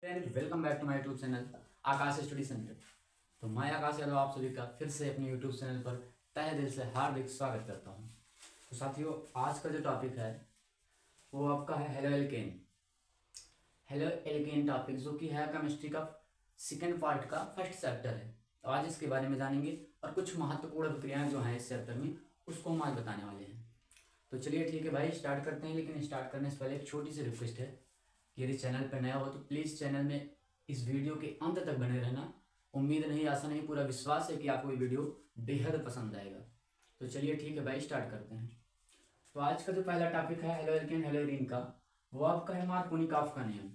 Welcome back to my YouTube channel Aakash Study Centre. तो मैं आकाश यादव आप सभी का फिर से अपने यूट्यूब चैनल पर तहे दिल से हार्दिक स्वागत करता हूं। तो साथियों, आज का जो टॉपिक है वो आपका है halo alkane. Halo alkane topic जो कि है केमिस्ट्री का सेकेंड पार्ट का फर्स्ट चैप्टर है। तो आज इसके बारे में जानेंगे और कुछ महत्वपूर्ण प्रक्रियाएं जो हैं इस चैप्टर में उसको हम आज बताने वाले हैं। तो चलिए ठीक है भाई, स्टार्ट करते हैं। लेकिन स्टार्ट करने से पहले एक छोटी सी रिक्वेस्ट है, यदि चैनल पर नया हो तो प्लीज़ चैनल में इस वीडियो के अंत तक बने रहना। उम्मीद नहीं, आशा नहीं, पूरा विश्वास है कि आपको ये वीडियो बेहद पसंद आएगा। तो चलिए ठीक है भाई, स्टार्ट करते हैं। तो आज का जो पहला टॉपिक है हेलो एल्केन हेलो एरीन का, वो आपका है मार्कोनिकॉफ का नियम।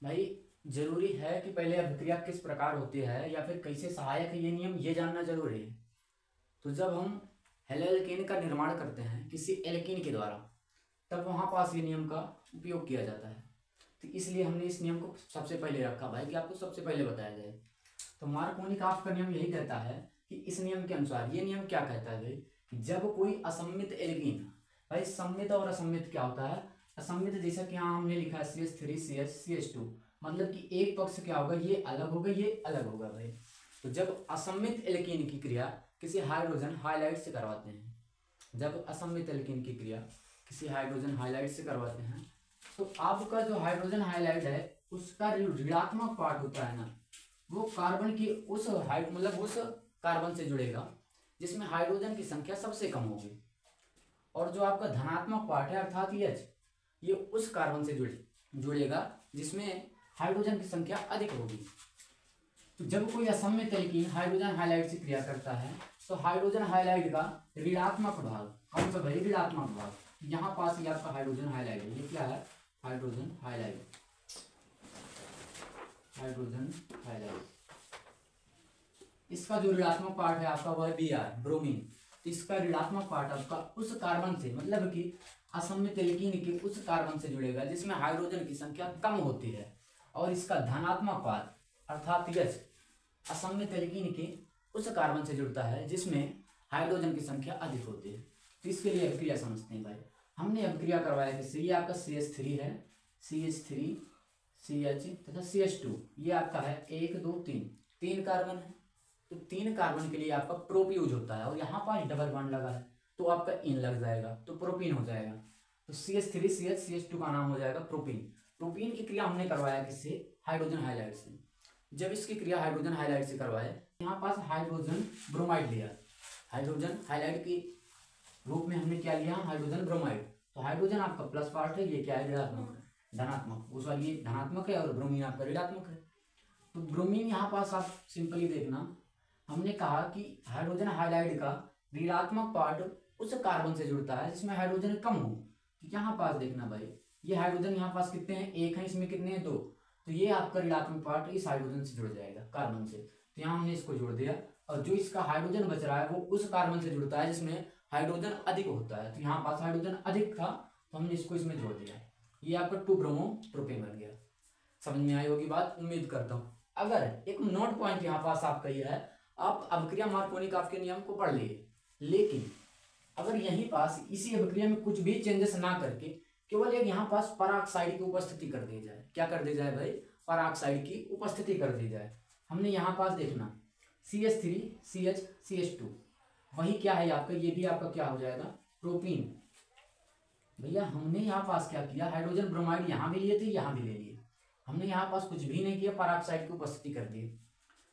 भाई जरूरी है कि पहले अभिक्रिया किस प्रकार होती है या फिर कैसे सहायक है ये नियम, ये जानना जरूरी है। तो जब हम हेलो एल्केन का निर्माण करते हैं किसी एल्कीन के द्वारा, तब वहाँ पास ये नियम का उपयोग किया जाता है। तो इसलिए हमने इस नियम को सबसे पहले रखा भाई कि आपको सबसे पहले बताया जाए। तो मार्कोनिकॉफ का नियम यही कहता है कि इस नियम के अनुसार, ये नियम क्या कहता है भाई कि जब कोई असम्मित एल्कीन, भाई सम्मित और असम्मित क्या होता है? असम्मित जैसा कि यहाँ हमने लिखा है CH3 CH2, मतलब कि एक पक्ष क्या होगा, ये अलग होगा, ये अलग होगा भाई। तो जब असम्मित एल्कीन की क्रिया किसी हाइड्रोजन हाइलाइट से करवाते हैं, जब असम्मित एल्कीन की क्रिया किसी हाइड्रोजन हाइलाइट से करवाते हैं, तो आपका जो हाइड्रोजन हाइलाइट है उसका जो ऋणात्मक पार्ट होता है ना, वो कार्बन की उस मतलब उस कार्बन से जुड़ेगा जिसमें हाइड्रोजन की संख्या सबसे कम होगी। और जो आपका धनात्मक पार्ट है अर्थात H, ये उस कार्बन से जुड़ेगा जिसमें हाइड्रोजन की संख्या अधिक होगी। तो जब कोई असम्मित एल्कीन हाइड्रोजन हाइलाइट से क्रिया करता है तो हाइड्रोजन हाइलाइट का ऋणात्मक भाग, कौन सा भाई? ऋणात्मक भाग। यहाँ पास ये आपका हाइड्रोजन हाइलाइट है, ये क्या है? Hydrogen highlight, hydrogen highlight. इसका जो ऋणात्मक पार्ट है आपका वह Br, ब्रोमीन। तो इसका ऋणात्मक पार्ट आपका उस कार्बन से, मतलब कि असम्मित एल्कीन के उस कार्बन से जुड़ेगा जिसमें हाइड्रोजन की संख्या कम होती है। और इसका धनात्मक पार्ट अर्थात H असम्मित एल्कीन के उस कार्बन से जुड़ता है जिसमें हाइड्रोजन की संख्या अधिक होती है। तो इसके लिए अभिक्रिया समझते हैं भाई। हमने अभिक्रिया करवाया कि ये आपका CH3 है, CH3 CH तथा CH2, ये आपका है 1 2 3, 3 कार्बन है। तो 3 कार्बन के लिए आपका प्रोप यूज होता है और यहाँ पर डबल बॉन्ड लगा है तो आपका इन लग जाएगा, तो प्रोपीन हो जाएगा। तो CH3 CH CH2 का नाम हो जाएगा प्रोपीन। प्रोपीन की क्रिया हमने करवाया किससे? हाइड्रोजन हाइलाइट से। जब इसकी क्रिया हाइड्रोजन हाइलाइट से करवाए, यहाँ पास हाइड्रोजन ब्रोमाइड लिया, हाइड्रोजन हाइलाइट के रूप में हमने क्या लिया? Hydrogen bromide. तो हाइड्रोजन आपका प्लस पार्ट है, ये क्या है? ऋणात्मक है, धनात्मक। उस वाली ये धनात्मक है और ब्रोमीन आपका ऋणात्मक है। तो ब्रोमीन यहाँ पास आप सिंपली देखना, हमने कहा कि हाइड्रोजन हाइलाइट का ऋणात्मक पार्ट उस कार्बन से जुड़ता है जिसमें हाइड्रोजन कम हो। तो यहाँ पास देखना भाई, ये हाइड्रोजन यहाँ पास कितने हैं? 1 है, इसमें कितने हैं? 2। तो ये आपका ऋणात्मक पार्ट इस हाइड्रोजन से जुड़ जाएगा, कार्बन से। तो यहाँ हमने इसको जोड़ दिया और जो इसका हाइड्रोजन बच रहा है वो उस कार्बन से जुड़ता है जिसमें हाइड्रोजन अधिक होता है। तो यहाँ पास हाइड्रोजन अधिक था तो हमने इसको इसमें जोड़ दिया, ये आपका 2 ब्रोमो प्रोपेन बन गया। समझ में आई होगी बात, उम्मीद करता हूँ। अगर एक नोट पॉइंट यहाँ पास आपका ये है, आप अभिक्रिया मार्कोनिकॉफ के नियम को पढ़ लिए, लेकिन अगर यहीं पास इसी अभिक्रिया में कुछ भी चेंजेस ना करके केवल एक यहाँ पास पराक्साइड की उपस्थिति कर दी जाए, क्या कर दी जाए भाई? पराक्साइड की उपस्थिति कर दी जाए। हमने यहाँ पास देखना CH3 CH CH2, वही क्या है आपका? ये भी आपका क्या हो जाएगा? प्रोपीन। भैया हमने यहाँ पास क्या किया? हाइड्रोजन ब्रोमाइड यहाँ भी लिए थे, यहाँ भी ले लिए। हमने यहाँ पास कुछ भी नहीं किया, पराक्साइड की उपस्थिति कर दी।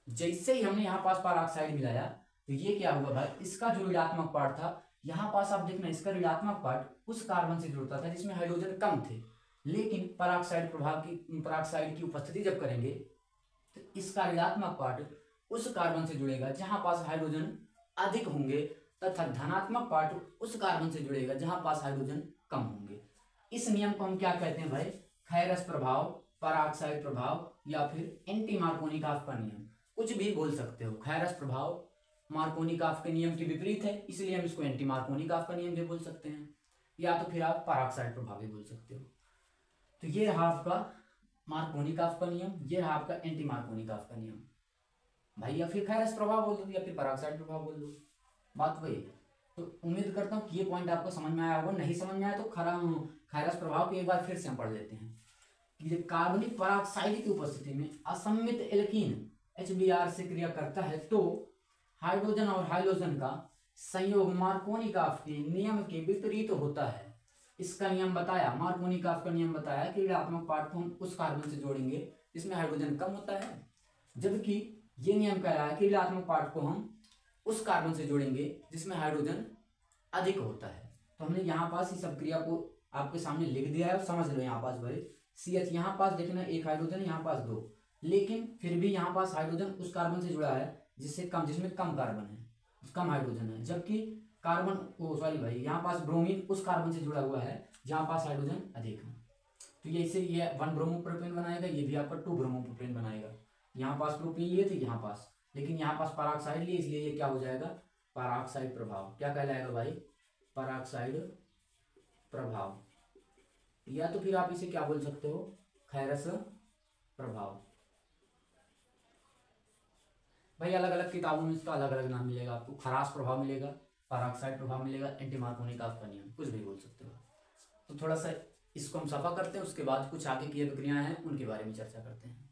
जैसे ही हमने यहाँ पास पराक्साइड मिलाया तो ये क्या हुआ भाई? इसका जो ऋणात्मक पार्ट था, यहाँ पास आप देखना, इसका ऋणात्मक पार्ट उस कार्बन से जुड़ता था जिसमें हाइड्रोजन कम थे। लेकिन पराक्साइड की उपस्थिति जब करेंगे तो इसका ऋणात्मक पार्ट उस कार्बन से जुड़ेगा जहां पास हाइड्रोजन अधिक होंगे तथा धनात्मक पार्ट उस कार्बन से जुड़ेगा जहां पास हाइड्रोजन कम होंगे। इस नियम को हम क्या कहते हैं भाई? खैरस प्रभाव, पराक्साइड प्रभाव, या फिर एंटी मार्कोनिकॉफ का नियम, कुछ भी बोल सकते हो। खैरस प्रभाव मार्कोनिकॉफ के नियम के विपरीत है, इसलिए हम इसको एंटी मार्कोनिकॉफ का नियम भी बोल सकते हैं, या तो फिर आप पराक्साइड प्रभाव भी बोल सकते हो। तो ये रहा आपका मार्कोनिकॉफ का नियम, ये रहा आपका एंटी मार्कोनिकॉफ का नियम भाई। या फिर खैरस प्रभाव बोल दो या फिर पराक्साइड प्रभाव बोल दो, बात वही है। तो उम्मीद करता हूँ कि ये पॉइंट आपको समझ में आया होगा। नहीं समझ में आया तो खैरस प्रभाव को एक बार फिर से हम पढ़ लेते हैं। कि कार्बनिक पराऑक्साइड की उपस्थिति में असम्मित एल्कीन HBr से क्रिया करता है तो हाइड्रोजन और हाइड्रोजन का संयोग मार्कोनिकॉफ के नियम के विपरीत होता है। इसका नियम बताया, मार्कोनिकॉफ का नियम बताया कि ऋणात्मक पार्ट को हम उस कार्बन से जोड़ेंगे जिसमें हाइड्रोजन कम होता है, जबकि ये नियम कह रहा है कि ऋणात्मक पार्ट को हम उस कार्बन से जोड़ेंगे जिसमें हाइड्रोजन अधिक होता है। तो हमने यहाँ पास इस अभिक्रिया को आपके सामने लिख दिया है और समझ लो यहाँ पास भाई CH यहाँ पास देखना एक हाइड्रोजन, यहाँ पास दो, लेकिन फिर भी यहाँ पास हाइड्रोजन उस कार्बन से जुड़ा है जिसमें कम कार्बन है, कम हाइड्रोजन है, जबकि यहाँ पास ब्रोमीन उस कार्बन से जुड़ा हुआ है जहाँ पास हाइड्रोजन अधिक है। तो ये इससे ये 1 ब्रोमोप्रोपेन बनाएगा, ये भी आपका 2 ब्रोमोप्रोपेन बनाएगा। यहाँ पास प्रोपेन लिए थे यहाँ पास, लेकिन यहाँ पास पराऑक्साइड लिए, इसलिए ये क्या हो जाएगा, पराऑक्साइड प्रभाव। क्या कहलाएगा भाई, पराऑक्साइड प्रभाव, या तो फिर आप इसे क्या बोल सकते हो, खैरस प्रभाव। भाई अलग अलग किताबों में इसका अलग अलग नाम मिलेगा आपको, खरास प्रभाव मिलेगा, पराऑक्साइड प्रभाव मिलेगा, एंटी मार्कोनिकॉफ का नियम, कुछ भी बोल सकते हो। तो थोड़ा सा इसको हम सफा करते हैं, उसके बाद कुछ आगे की अभिक्रियाएं हैं उनके बारे में चर्चा करते हैं।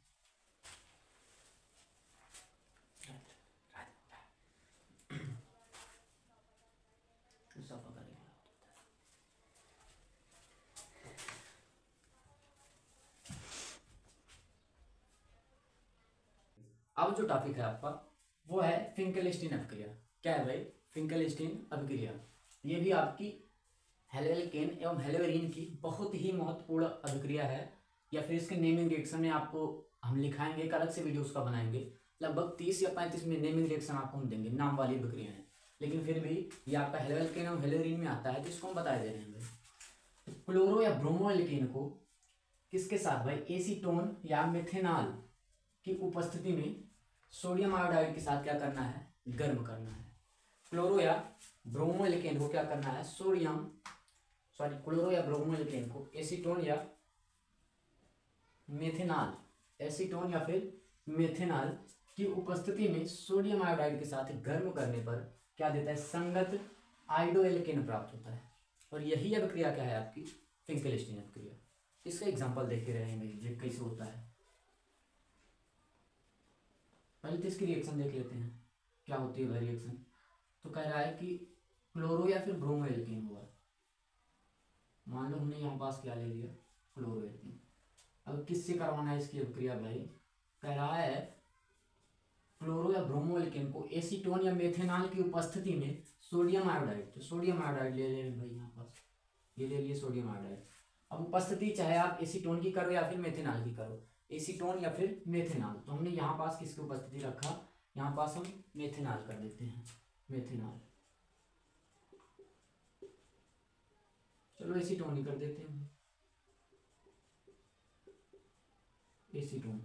अब जो टॉपिक है आपका वो है फिंकेलस्टीन अभिक्रिया। क्या है भाई, फिंकेलस्टीन अभिक्रिया। ये भी आपकी हेलोएल्केन एवं हेलोएरीन की बहुत ही महत्वपूर्ण अभिक्रिया है, या फिर इसके नेमिंग रिएक्शन में आपको हम लिखाएंगे, एक अलग से वीडियो उसका बनाएंगे। लगभग 30 या 35 में नेमिंग रिएक्शन आपको हम देंगे, नाम वाली अभिक्रिया है, लेकिन फिर भी ये आपका हेलोएल्केन एवं हेलोएरीन में आता है, तो इसको हम बता दे रहे हैं भाई। क्लोरो या ब्रोमो एल्केन को किसके साथ भाई, एसीटोन या मेथेनॉल की उपस्थिति में सोडियम आयोडाइड के साथ क्या करना है, गर्म करना है। क्लोरो या ब्रोमो एल्केन को क्या करना है, क्लोरो या ब्रोमो एल्केन को एसीटोन या मेथेनॉल, एसीटोन या फिर मेथेनॉल की उपस्थिति में सोडियम आयोडाइड के साथ गर्म करने पर क्या देता है, संगत आयोडो एल्केन प्राप्त होता है। और यही अभिक्रिया क्या है आपकी, फिंकेलस्टीन अभिक्रिया। इसका एग्जांपल देखे रहे हैं भाई, कैसे होता है। पहले तो इसकी रिएक्शन देख लेते हैं, क्या होती है भाई रिएक्शन। तो कह रहा है कि क्लोरो या फिर ब्रोमो एल्केन हुआ, मान लो हमने यहाँ पास क्या ले लिया, क्लोरो एल्केन। अब किससे करवाना है इसकी अभिक्रिया भाई, कह रहा है क्लोरो या ब्रोमो एल्केन को एसीटोन या मेथेनॉल की उपस्थिति में सोडियम आयोडाइड, तो सोडियम आयोडाइड ले ले भाई, यहाँ पास ये ले लिए सोडियम आयोडाइड। अब उपस्थिति चाहे आप एसीटोन की करो या फिर मेथेनॉल की करो, एसीटोन या फिर मेथेनॉल, तो हमने यहाँ पास किसकी उपस्थिति रखा, यहाँ पास हम मेथेनॉल कर देते हैं, मेथेनॉल। चलो एसीटोन ही कर देते हैं, एसीटोन।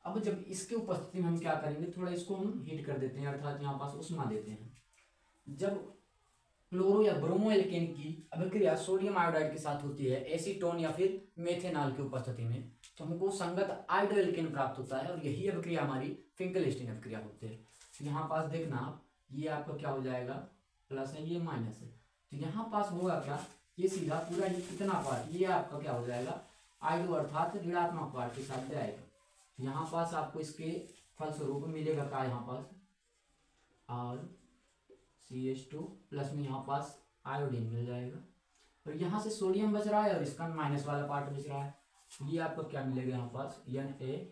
अब जब इसके उपस्थिति में हम क्या करेंगे, थोड़ा इसको हम हीट कर देते हैं, अर्थात यहाँ पास उष्मा देते हैं। जब क्लोरो या ब्रोमो एल्केन की अभिक्रिया सोडियम आयोडाइड के साथ होती है एसीटोन या फिर मेथेनॉल की उपस्थिति में, तो हमको संगत आयोडो एल्केन प्राप्त होता है, और यही अभिक्रिया हमारी फिंकेलस्टीन अभिक्रिया होती है। यहाँ पास देखना आप, ये आपका क्या हो जाएगा, प्लस है, ये माइनस है, तो यहाँ पास होगा क्या, ये सीधा पूरा ये कितना पार्ट, ये आपका क्या हो जाएगा, आयोडो अर्थात ऋणात्मक पार्ट के साथ जाएगा। तो यहाँ पास आपको इसके फलस्वरूप मिलेगा क्या, यहाँ पास और CH2 प्लस में यहाँ पास आयोडीन मिल जाएगा, और यहाँ से सोडियम बच रहा है और इसका माइनस वाला पार्ट बच रहा है, ये आपको क्या मिलेगा, यहाँ पास NaCl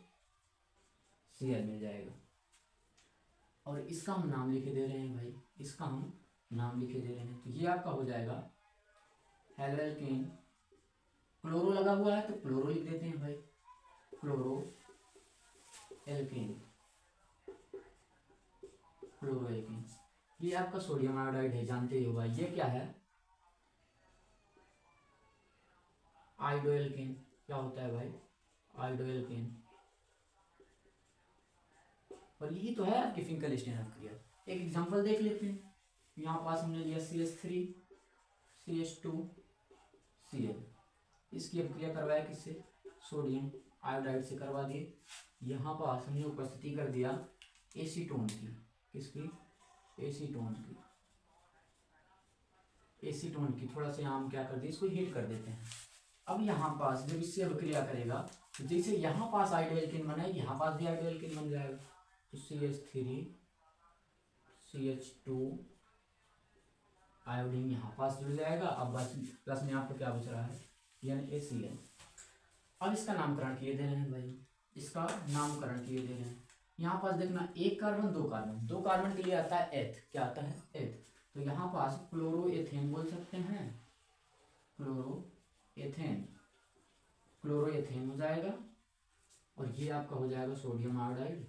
मिल जाएगा। और इसका हम नाम लिखे दे रहे हैं भाई, इसका हम नाम लिखे दे रहे हैं, तो ये आपका हो जाएगा हेलोएल्केन। क्लोरो लगा हुआ है तो क्लोरो लिख देते हैं भाई, क्लोरो एल्केन, क्लोरो एल्केन। ये आपका सोडियम आयोडाइड है, जानते हो भाई, ये क्या है, आयोडो एल्केन। क्या होता है भाई, आयोडो एल्केन। और यही तो है आपकी फिंकेलस्टीन अभिक्रिया। एक एग्जांपल देख लेते हैं, यहाँ पास हमने लिया CH3 CH2 Cl, इसकी अभिक्रिया करवाया किससे, सोडियम आयोडाइड से करवा दिए। यहाँ पास हमने उपस्थिति कर दिया एसीटोन की, किसकी, एसीटोन की, एसीटोन की। थोड़ा सा यहाँ हम क्या कर दिए, इसको हीट कर देते हैं, अब यहाँ पास जब इससे अभिक्रिया करेगा तो जैसे यहाँ पास आयोडो एल्केन बना है, यहाँ पास भी आयोडो एल्केन बन जाएगा। तो CH3 CH2 आयोडीन यहाँ पास जुड़ जाएगा। अब बस प्लस में आपको क्या बच रहा है, NaCl। अब इसका नामकरण किए दे रहे हैं भाई, इसका नामकरण किए दे रहे हैं। यहाँ पास देखना, एक कार्बन दो कार्बन, दो कार्बन के लिए आता है एथ, क्या आता है एथ। तो यहाँ पास क्लोरोएथेन बोल सकते हैं, क्लोरोएथेन, क्लोरोएथेन हो जाएगा। और ये आपका हो जाएगा सोडियम आयोडाइड,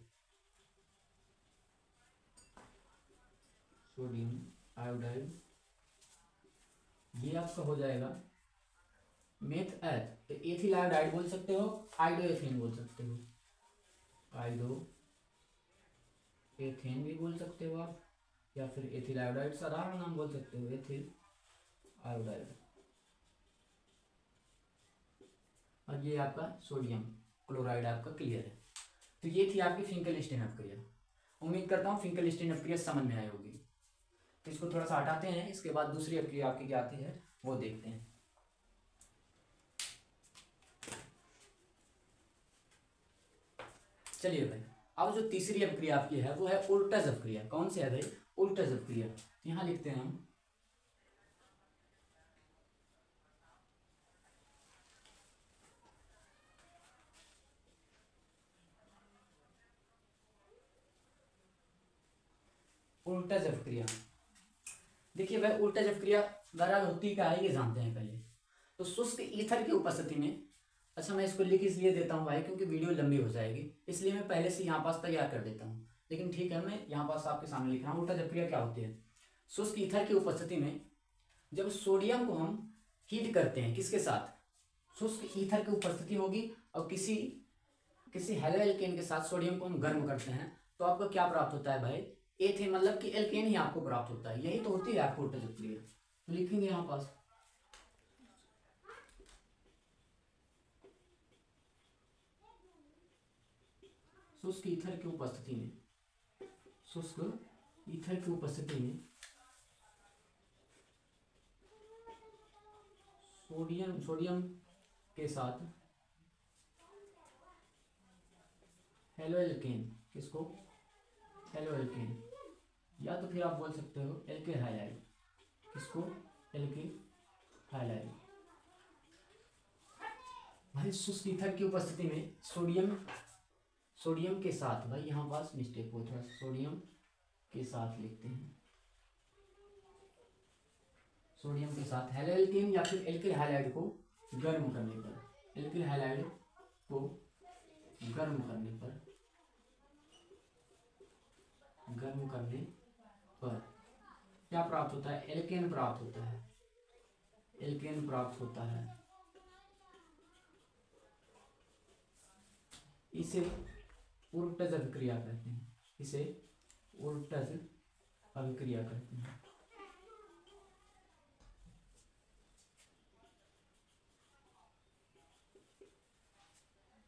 सोडियम आयोडाइड। ये आपका हो जाएगा मेथ एथ, तो एथिल आयोडाइड बोल सकते हो, आयोडोएथेन बोल सकते हो, आयोडोएथेन भी बोल सकते हो आप, या फिर एथिल आयोडाइड साधारण नाम बोल सकते हो, एथिल आयोडाइड। और ये आपका सोडियम क्लोराइड आपका क्लियर है। तो ये थी आपकी फिंकेल-स्टीन अपक्रिया। उम्मीद करता हूँ फिंकेल-स्टीन अपक्रिया समझ में आई होगी। तो इसको थोड़ा सा हटाते हैं, इसके बाद दूसरी अपक्रिया आपकी क्या आती है वो देखते हैं। चलिए भाई, अब जो तीसरी अपक्रिया आपकी है वो है उल्टज अपक्रिया। कौन सी है भाई, उल्टज अपक्रिया। यहाँ लिखते हैं हम उल्टज अपक्रिया। देखिए भाई, उल्टज अपक्रिया दरअसल होती क्या है ये जानते हैं पहले। तो शुष्क ईथर की उपस्थिति में, अच्छा मैं इसको लिख इसलिए देता हूँ भाई क्योंकि वीडियो लंबी हो जाएगी, इसलिए मैं पहले से यहाँ पास तैयार कर देता हूँ। लेकिन ठीक है, मैं यहाँ पास आपके सामने लिख रहा हूँ। उल्टज अपक्रिया क्या होती है, शुष्क ईथर की उपस्थिति में जब सोडियम को हम हीट करते हैं, किसके साथ, शुष्क ईथर की उपस्थिति होगी और किसी हेलो एल्केन के साथ सोडियम को हम गर्म करते हैं, तो आपको क्या प्राप्त होता है भाई, एथेन, मतलब कि एल्केन ही आपको प्राप्त होता है। यही तो होती है आपको उल्टज अपक्रिया। तो लिखेंगे यहाँ पास शुष्क ईथर की उपस्थिति में, शुष्क ईथर की उपस्थिति में सोडियम के साथ हेलो एल्केन, किसको, हेलो एल्केन, या तो फिर आप बोल सकते हो एल्किल हाइलाइड, किसको, एल्किल हाइलाइड। भाई शुष्क ईथर की उपस्थिति में सोडियम के साथ, भाई यहाँ पास मिस्टेक हो, थोड़ा सोडियम के साथ लिखते हैं, सोडियम के साथ हेलो एल्केन या फिर एल्किल हाइलाइड को गर्म करने पर, एल्किल हाइलाइड को गर्म करने पर क्या प्राप्त होता है, एल्केन प्राप्त होता है, एल्केन प्राप्त होता है। इसे उल्टज अभिक्रिया कहते हैं, इसे उल्टज अभिक्रिया कहते हैं।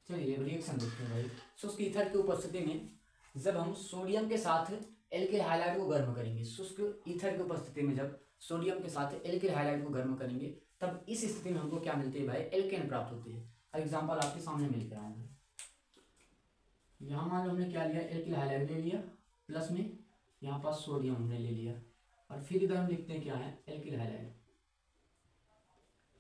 चलिए रिएक्शन देखते हैं भाई। शुष्क ईथर की उपस्थिति में जब हम सोडियम के साथ एल्किल हाइलाइड को गर्म करेंगे, शुष्क ईथर की उपस्थिति में जब सोडियम के साथ एल्किल हाइलाइड को गर्म करेंगे, तब इस स्थिति में हमको क्या मिलती है भाई, एल्केन प्राप्त होती है। एग्जांपल आपके सामने मिल रहा है। यहाँ मान लो हमने क्या लिया, एल्किल हाइलाइड ले लिया, प्लस में यहाँ पास सोडियम हमने ले लिया, और फिर इधर हम लिखते हैं क्या है, एल्किल हाइलाइड,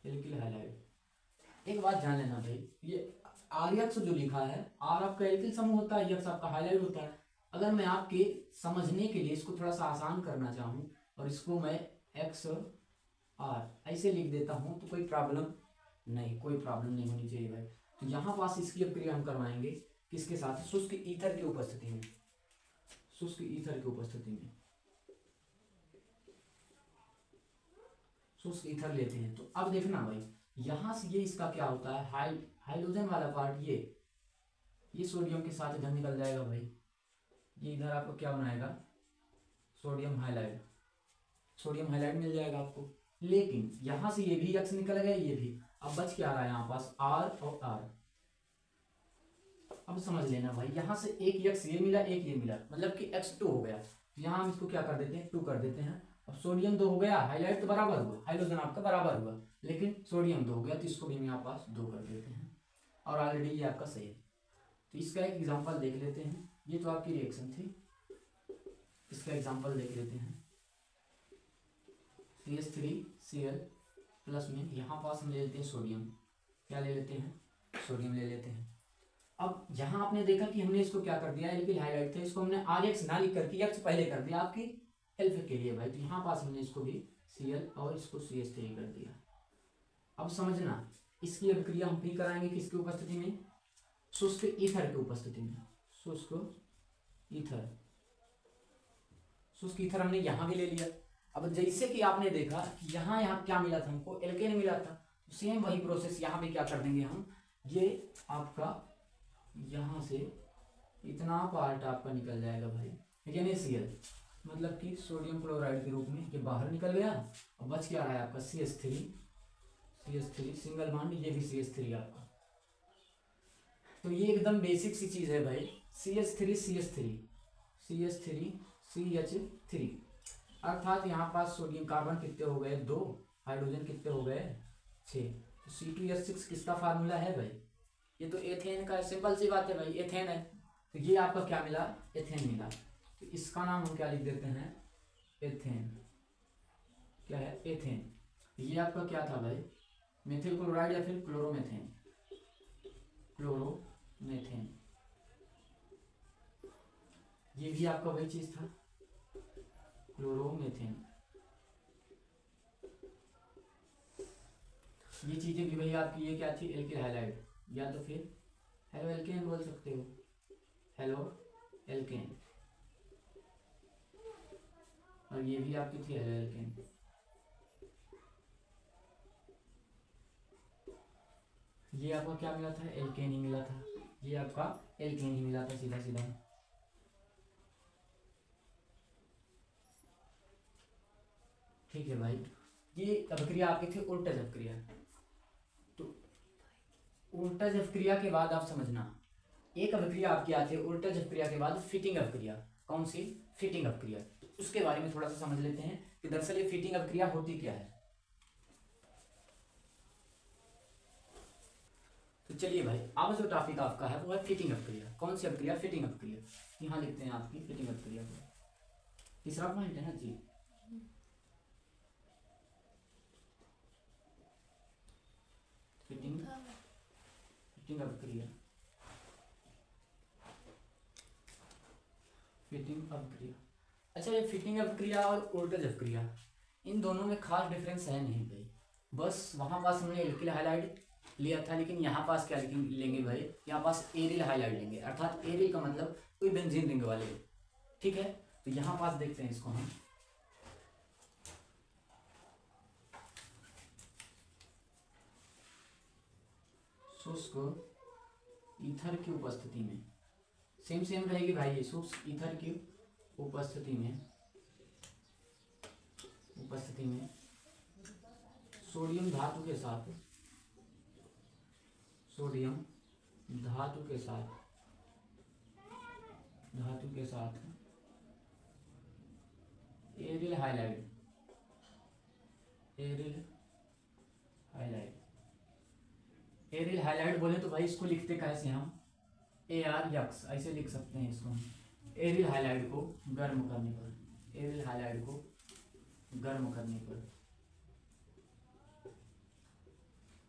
एल्किल हाइलाइड। एक बात जान लेना भाई, ये आर्यक्स जो लिखा है, आर आपका एल्किल समूह होता है, यक्स आपका हाइलाइड होता है। अगर मैं आपके समझने के लिए इसको थोड़ा सा आसान करना चाहूँ और इसको मैं एक्स आर ऐसे लिख देता हूँ, तो कोई प्रॉब्लम नहीं, कोई प्रॉब्लम नहीं होनी चाहिए भाई। तो यहाँ पास इसकी अपक्रिया हम करवाएंगे किसके साथ, शुष्क ईथर की उपस्थिति में, शुष्क ईथर की उपस्थिति में शुष्क ईथर लेते हैं। तो अब देखना भाई, यहाँ से ये इसका क्या होता है, हाइड्रोजन वाला पार्ट ये सोडियम के साथ इधर निकल जाएगा भाई, ये इधर आपको क्या बनाएगा, सोडियम हाइलाइड, सोडियम हाइलाइड मिल जाएगा आपको। लेकिन यहाँ से ये भी यक्स निकल गया, ये भी, अब बच क्या रहा है यहाँ पास, आर और आर। अब समझ लेना भाई, यहाँ से एक यक्स ये मिला, एक ये मिला, मतलब कि x2 हो गया। तो यहाँ हम इसको क्या कर देते हैं, 2 कर देते हैं। अब सोडियम 2 हो गया, हाइलाइट तो बराबर हुआ, हाइड्रोजन आपका बराबर हुआ, लेकिन सोडियम 2 हो गया, तो इसको भी हम यहाँ पास 2 कर देते हैं और ऑलरेडी ये आपका सही है। तो इसका एक एग्जांपल देख लेते हैं। ये तो आपकी रिएक्शन थी, इसका एग्जांपल देख लेते हैं। CH3Cl प्लस में यहाँ पास हम ले लेते हैं सोडियम, क्या ले लेते हैं, सोडियम ले लेते हैं। अब जहाँ आपने देखा कि हमने इसको क्या कर दिया, एल्किल हाइलाइट था, इसको हमने RX ना लिख करके X पहले कर दिया आपकी हेल्प के लिए भाई। तो यहाँ पास हमने इसको भी Cl और इसको CH3 कर दिया। अब समझना, इसकी अभिक्रिया हम भी कराएंगे किसकी उपस्थिति में, शुष्क ईथर की उपस्थिति में। शुष्क ईथर, शुष्क ईथर हमने यहाँ भी ले लिया। अब जैसे कि आपने देखा कि यहाँ क्या मिला था हमको, एल्केन मिला था, सेम वही प्रोसेस यहाँ भी क्या कर देंगे हम, ये आपका यहाँ से इतना पार्ट आपका निकल जाएगा भाई, NaCl, मतलब कि सोडियम क्लोराइड के रूप में ये बाहर निकल गया। और बच क्या रहा है आपका CH3 सिंगल बॉन्ड, ये भी CH3 आपका। तो ये एकदम बेसिक सी चीज है भाई, CH3 अर्थात यहाँ पास सोडियम कार्बन कितने हो गए 2, हाइड्रोजन कितने हो गए 6। तो C2H6 किसका फार्मूला है भाई, ये तो एथेन का, सिंपल सी बात है भाई, एथेन है। तो ये आपका क्या मिला, एथेन मिला। तो इसका नाम हम क्या लिख देते हैं, एथेन। क्या है, एथेन। ये आपका क्या था भाई, मेथिल क्लोराइड या फिर क्लोरोमेथेन, क्लोरोमेथेन। ये भी आपका वही चीज था, क्लोरोमेथेन। ये चीजें भी भाई आपकी, ये क्या थी, एल्किल हाइलाइड, या तो फिर हेलो एल्केन बोल सकते हो, हेलो एल्केन। और ये भी आपकी थी हेलो एल्केन। ये आपका क्या मिला था, एल्केन ही मिला था, ये आपका एल्केन ही मिला था सीधा सीधा। ठीक है भाई, ये अभिक्रिया आपकी थी उल्टज अभिक्रिया। तो उल्टज अभिक्रिया के बाद आप समझना, एक अभिक्रिया आपकी आती है उल्टज अभिक्रिया के बाद फिटिंग अभिक्रिया। कौन सी, फिटिंग अभिक्रिया। उसके बारे में थोड़ा सा समझ लेते हैं कि दरअसल ये फिटिंग अभिक्रिया होती क्या है। तो चलिए भाई, अब जो टॉपिक आपका है वो है फिटिंग अभिक्रिया। कौन सी अभिक्रिया, फिटिंग अभिक्रिया। यहाँ लिखते हैं आपकी फिटिंग अभिक्रिया को, तीसरा पॉइंट है ना जी। फिटिंग अभिक्रिया, फिटिंग अभिक्रिया। अच्छा, ये फिटिंग अभिक्रिया और उल्टज अभिक्रिया, इन दोनों में खास डिफरेंस है नहीं भाई। बस वहां पास हमने एल्किल हाइलाइड लिया था, लेकिन यहाँ पास क्या लेंगे भाई, यहाँ पास एरिल हाइलाइड लेंगे। अर्थात एरिल का मतलब कोई बेंजीन रिंग वाले, ठीक है। तो यहाँ पास देखते हैं इसको हम, शुष्क ईथर की उपस्थिति में, सेम रहेगी भाई, ये शुष्क ईथर की उपस्थिति में सोडियम धातु के साथ, सोडियम धातु के साथ एरिल हाइलाइड, एरिल हाइलाइड बोले तो भाई इसको लिखते कैसे हम, AR ऐसे लिख सकते हैं इसको। एरिल हाइलाइड को गर्म करने पर, एरिल हाइलाइड को गर्म करने पर,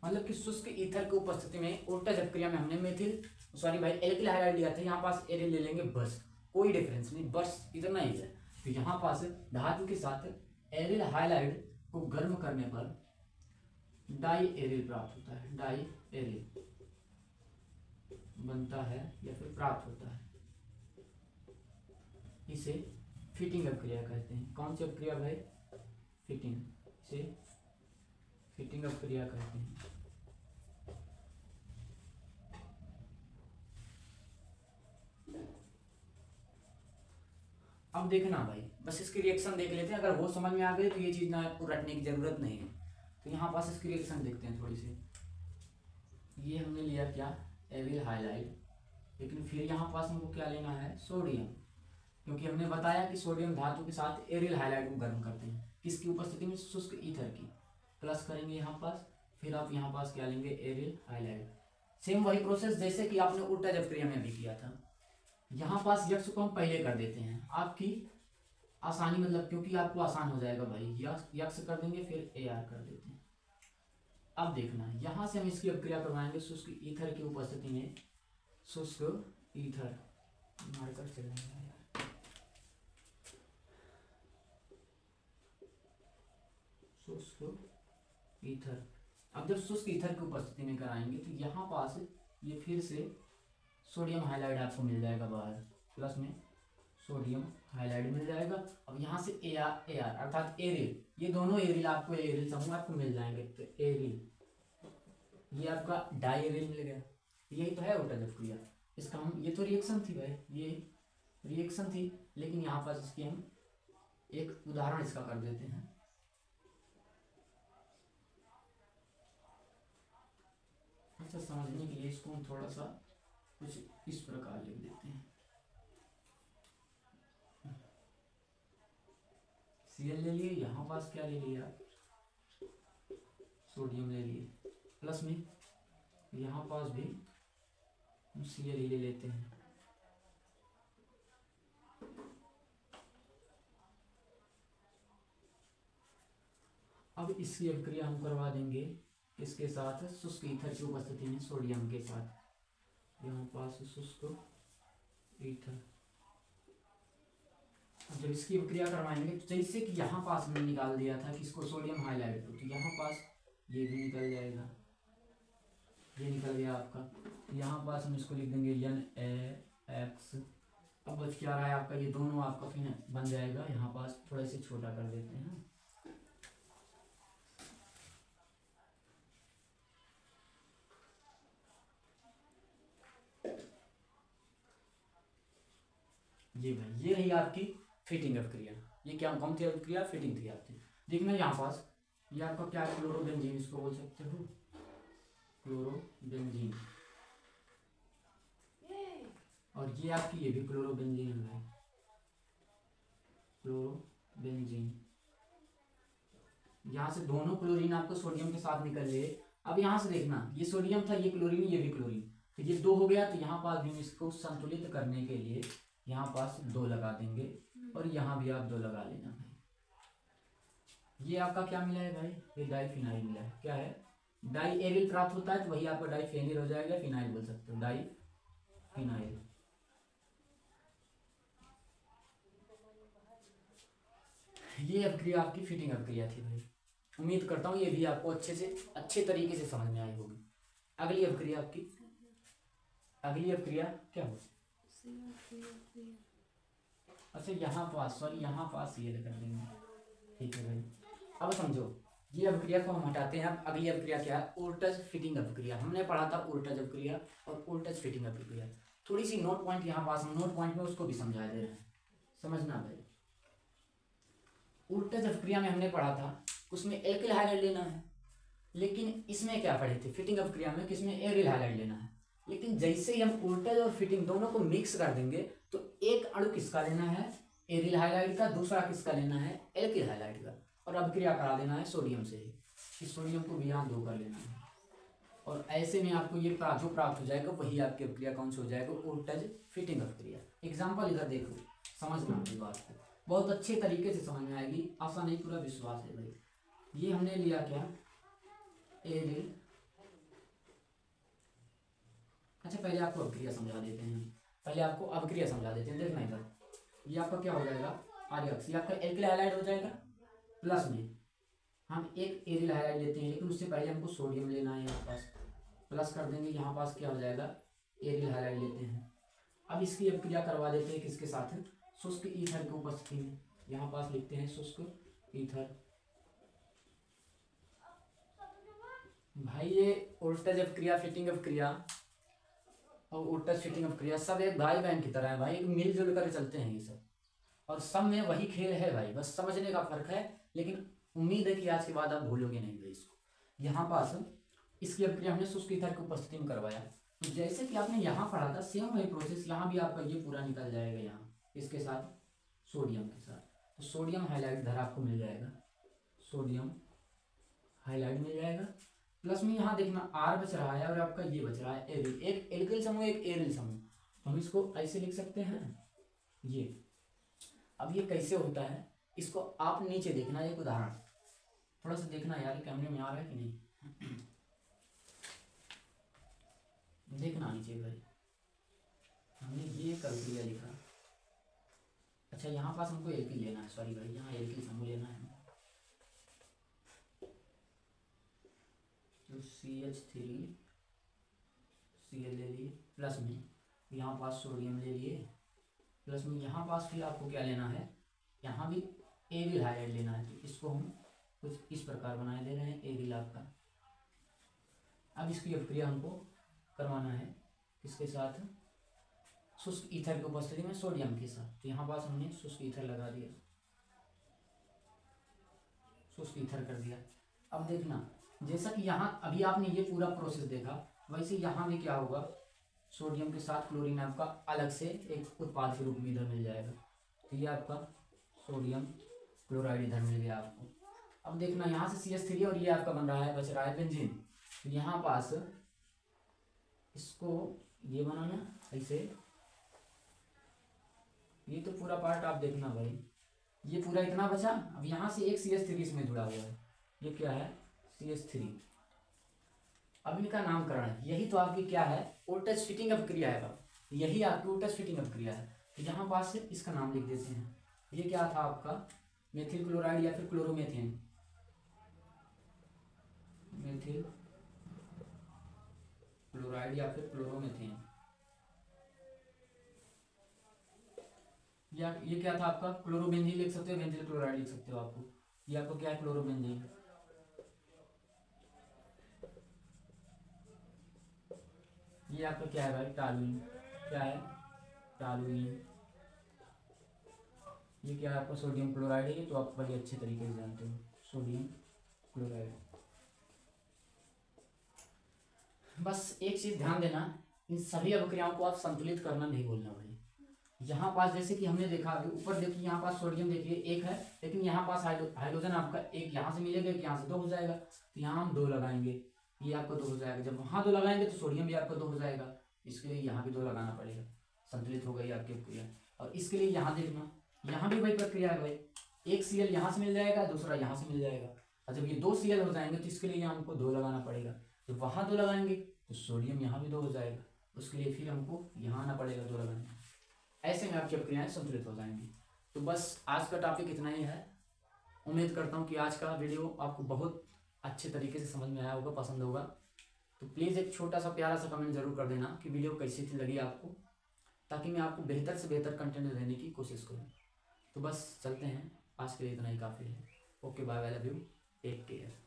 मतलब कि शुष्क ईथर की उपस्थिति में उल्टज अभिक्रिया में हमने भाई एल्किल हाइलाइड लिया था, यहाँ पास एरिल ले लेंगे, बस कोई डिफरेंस नहीं, बस इतना ही है। तो यहाँ पास धातु के साथ एरिल हाइलाइड को गर्म करने पर डाई एरिल प्राप्त होता है, डाई एरिल बनता है या फिर प्राप्त होता है। इसे फिटिंग अभिक्रिया कहते हैं। कौन सी अभिक्रिया भाई, फिटिंग, इसे फिटिंग अभिक्रिया कहते हैं। अब देखना भाई, बस इसकी रिएक्शन देख लेते हैं, अगर वो समझ में आ गई तो ये चीज ना आपको रटने की जरूरत नहीं है। तो यहाँ पास इसकी रिएक्शन देखते हैं थोड़ी सी। ये हमने लिया क्या, एरिल हाइलाइड, लेकिन फिर यहाँ पास हमको क्या लेना है, सोडियम, क्योंकि हमने बताया कि सोडियम धातु के साथ एरिल हाइलाइड को गर्म करते हैं, किसकी उपस्थिति में, शुष्क ईथर की। प्लस करेंगे यहाँ पास, फिर आप यहाँ पास क्या लेंगे, एरिल हाइलाइट। सेम वही प्रोसेस जैसे कि आपने उल्टा जब क्रिया में भी किया था। यहाँ पास यक्स को हम पहले कर देते हैं आपकी आसानी, मतलब क्योंकि आपको आसान हो जाएगा भाई, यक्स कर देंगे फिर ए आर कर देते हैं। अब देखना यहाँ से हम इसकी अपक्रिया करवाएंगे शुष्क ईथर की उपस्थिति में, शुष्क ईथर मार्कर चलेंगे यार, शुष्क ईथर। अब जब शुष्क ईथर की उपस्थिति में कराएंगे तो यहाँ पास ये फिर से सोडियम हाइलाइड आपको मिल जाएगा बाहर, प्लस में सोडियम हाइलाइड मिल जाएगा। अब यहाँ से ए आर अर्थात एरिल, ये दोनों एरिल आपको, एरिल समूह आपको मिल जाएंगे। तो एरिल, ये आपका डाई एरिल मिल गया, यही तो है उल्टा जब क्रिया। इसका हम, ये तो रिएक्शन थी भाई, ये रिएक्शन थी, लेकिन यहाँ पर इसकी हम एक उदाहरण इसका कर देते हैं। अच्छा, समझने के लिए इसको हम थोड़ा सा कुछ इस प्रकार लिख देते हैं। Cl ले लिए, यहाँ पास क्या ले लिया, सोडियम ले लिए, प्लस में यहाँ पास भी हम Cl ले लेते हैं। अब इसकी अभिक्रिया हम करवा देंगे इसके साथ, शुष्क ईथर की उपस्थिति में सोडियम के साथ, यहाँ पास शुष्क ईथर। जब इसकी अभिक्रिया करवाएंगे तो जैसे कि यहाँ पास में निकाल दिया था कि इसको सोडियम हाइलाइट, तो यहाँ पास ये भी निकल जाएगा, ये निकल गया आपका। यहाँ पास हम इसको लिख देंगे NaX। अब बच क्या रहा है आपका, ये दोनों आपका फिर बन जाएगा, यहाँ पास थोड़ा से छोटा कर देते हैं। ये भाई, ये रही आपकी फिटिंग अभिक्रिया। ये क्या कौन थी अभिक्रिया, फिटिंग थी आपकी। देखना यहाँ पास ये आपका क्या है, क्लोरोबेंजीन इसको बोल सकते हो, क्लोरोबेंजीन। और ये आपकी ये भी क्लोरोबेंजीन है, क्लोरोबेंजीन। यहाँ से दोनों क्लोरीन आपको सोडियम के साथ निकल लिए। अब यहाँ से देखना, ये सोडियम था, ये क्लोरीन, ये भी क्लोरीन, तो ये दो हो गया। तो यहाँ पास भी इसको संतुलित करने के लिए यहाँ पास 2 लगा देंगे, और यहाँ भी आप 2 लगा लेना भाई। ये आपका क्या मिला है भाई, ये डाईफिनाइल मिला है। क्या है, डाई एरिल प्राप्त होता है तो वही आपका डाईफेनिल हो जाएगा, फिनाइल बोल सकते हो, डाईफिनाइल। ये अभिक्रिया आपकी फिटिंग अभिक्रिया थी भाई। उम्मीद करता हूँ ये भी आपको अच्छे तरीके से समझ में आई होगी। अगली अभिक्रिया आपकी, अगली अभिक्रिया क्या होगी, अच्छा यहाँ पास, सॉरी यहाँ पास ये कर देंगे, ठीक है भाई। अब समझो, ये अभिक्रिया को हम हटाते हैं। अब अगली अभिक्रिया क्या है, ऊर्टज फिटिंग अभिक्रिया। हमने पढ़ा था ऊर्टज अभिक्रिया और ऊर्टज फिटिंग अभिक्रिया। थोड़ी सी नोट पॉइंट यहाँ पास, हम नोट पॉइंट में उसको भी समझा दे रहे हैं, समझना भाई। ऊर्टज अभिक्रिया में हमने पढ़ा था, उसमें एल्किल हाइलाइड लेना है, लेकिन इसमें क्या पढ़े थे, फिटिंग अभिक्रिया में किसमें एरिल हाइलाइड लेना है। लेकिन जैसे ही हम ऊर्टज और फिटिंग दोनों को मिक्स कर देंगे तो एक अणु किसका लेना है, एरिल हाइलाइड का, दूसरा किसका लेना है, एल्किल हाइलाइड का, और अभिक्रिया करा देना है सोडियम से ही। इस सोडियम को भी यहाँ 2 कर लेना है, और ऐसे में आपको ये जो प्राप्त हो जाएगा वही आपकी अभिक्रिया कौन सी हो जाएगा, ऊर्टज फिटिंग अभिक्रिया। एग्जाम्पल इधर देखो, समझना इस बात को, बहुत अच्छे तरीके से समझ में आएगी, आशा नहीं पूरा विश्वास है भाई। ये हमने लिया क्या, एरिल। अच्छा पहले आपको अभिक्रिया समझा देते हैं, पहले आपको अभिक्रिया समझा देते हैं। देखना इधर, ये आपका क्या हो जाएगा, आर्यक्स, ये आपका एल्किल हाइलाइड हो जाएगा, प्लस में हम एक एरिल हाइलाइड लेते हैं, लेकिन उससे पहले हमको सोडियम लेना है, यहाँ पास प्लस कर देंगे, यहाँ पास क्या हो जाएगा, एरिल हाइलाइड लेते हैं। अब इसकी अभिक्रिया करवा देते हैं किसके साथ, शुष्क ईथर की उपस्थिति में। यहाँ पास लिखते हैं शुष्क ईथर। भाई ये ऊर्टज अभिक्रिया, फिटिंग अभिक्रिया और ऊर्टज फिटिंग अभिक्रिया सब एक भाई बहन की तरह है भाई, एक मिलजुल कर चलते हैं ये सब, और सब में वही खेल है भाई, बस समझने का फर्क है। लेकिन उम्मीद है कि आज के बाद आप भूलोगे नहीं भाई इसको। यहाँ पास इसकी अभिक्रिया हमने शुष्क ईथर की उपस्थिति में करवाया, तो जैसे कि आपने यहाँ पढ़ा था सेम वही प्रोसेस यहाँ भी आपका ये पूरा निकल जाएगा, यहाँ इसके साथ सोडियम के साथ। तो सोडियम हाइलाइड धरा आपको मिल जाएगा, सोडियम हाईलाइट मिल जाएगा। प्लस में यहाँ देखना आर बच रहा है और आपका ये बच रहा है एरिल, एक एल्किल समूह एक एरिल समूह। हम इसको ऐसे लिख सकते हैं ये। अब ये कैसे होता है इसको आप नीचे देखना, एक उदाहरण थोड़ा सा देखना यार, कैमरे में आ रहा है कि नहीं देखना नीचे भाई। हमने ये कर दिया लिखा। अच्छा यहाँ पास हमको एल्किल लेना है, सॉरी भाई, यहाँ एल्किल समूह लेना है। तो CH3 Cl ले लिए, प्लस में यहाँ पास सोडियम ले लिए, प्लस में यहाँ पास फिर आपको क्या लेना है, यहाँ भी एरिल हाइड्राइड लेना है। तो इसको हम कुछ इस प्रकार बनाए दे रहे हैं एरिल आपका। अब इसकी अभिक्रिया हमको करवाना है किसके साथ, शुष्क ईथर की उपस्थिति में सोडियम के साथ। तो यहाँ पास हमने शुष्क ईथर लगा दिया, शुष्क ईथर कर दिया। अब देखना जैसा कि यहाँ अभी आपने ये पूरा प्रोसेस देखा, वैसे यहाँ भी क्या होगा, सोडियम के साथ क्लोरीन आपका अलग से एक उत्पाद के रूप में इधर मिल जाएगा। तो ये आपका सोडियम क्लोराइड इधर मिल गया आपको। अब देखना यहाँ से CH3 और ये आपका बन रहा है, बच रहा है बेंजीन। तो यहाँ पास इसको ये बनाना ऐसे, ये तो पूरा पार्ट आप देखना भाई, ये पूरा इतना बचा। अब यहाँ से एक CH3 इसमें जुड़ा हुआ है, ये क्या है CH3। अब इनका नामकरण है, यही तो आपकी क्या है ओटस फिटिंग अभिक्रिया है, यही आपकी ओटस फिटिंग अभिक्रिया है। तो यहाँ पास से इसका नाम लिख देते हैं, ये क्या था आपका मेथिल क्लोराइड या फिर क्लोरोमेथेन, मेथिल क्लोराइड या फिर क्लोरोमेथेन। या ये क्या था आपका क्लोरोबेंजीन लिख सकते हो, बेंजील क्लोराइड लिख सकते हो आपको। ये आपको क्या है क्लोरोबेंजीन। ये आपका क्या है भाई टालुइन, क्या है टालुइन। ये क्या है आपका सोडियम क्लोराइड है, ये तो आप बड़े अच्छे तरीके से जानते हो सोडियम क्लोराइड। बस एक चीज ध्यान देना, इन सभी अभिक्रियाओं को आप संतुलित करना नहीं भूलना भाई। यहाँ पास जैसे कि हमने देखा अभी ऊपर देखिए, यहाँ पास सोडियम देखिए एक है, लेकिन यहाँ पास हाइड्रोजन आपका एक यहाँ से मिलेगा, एक यहाँ से 2 हो जाएगा। तो यहाँ हम 2 लगाएंगे, ये आपका 2 हो जाएगा। जब वहाँ 2 लगाएंगे तो सोडियम भी आपका 2 हो जाएगा, इसके लिए यहाँ भी 2 लगाना पड़ेगा, संतुलित हो गई आपकी अभिक्रिया। और इसके लिए यहाँ देखना, यहाँ भी वही प्रक्रिया है भाई, एक Cl यहाँ से मिल जाएगा, दूसरा यहाँ से मिल जाएगा। और जब ये 2 Cl हो जाएंगे तो इसके लिए हमको 2 लगाना पड़ेगा। जब वहाँ 2 लगाएंगे तो सोडियम यहाँ भी 2 हो जाएगा, उसके लिए फिर हमको यहाँ आना पड़ेगा 2 लगाने। ऐसे में आपकी अभिक्रियाएं संतुलित हो जाएंगी। तो बस आज का टॉपिक इतना ही है। उम्मीद करता हूँ कि आज का वीडियो आपको बहुत अच्छे तरीके से समझ में आया होगा, पसंद होगा। तो प्लीज़ एक छोटा सा प्यारा सा कमेंट जरूर कर देना कि वीडियो कैसी थी लगी आपको, ताकि मैं आपको बेहतर से बेहतर कंटेंट देने की कोशिश करूँ। तो बस चलते हैं, आज के लिए इतना ही काफ़ी है। Okay bye, I love you, take care.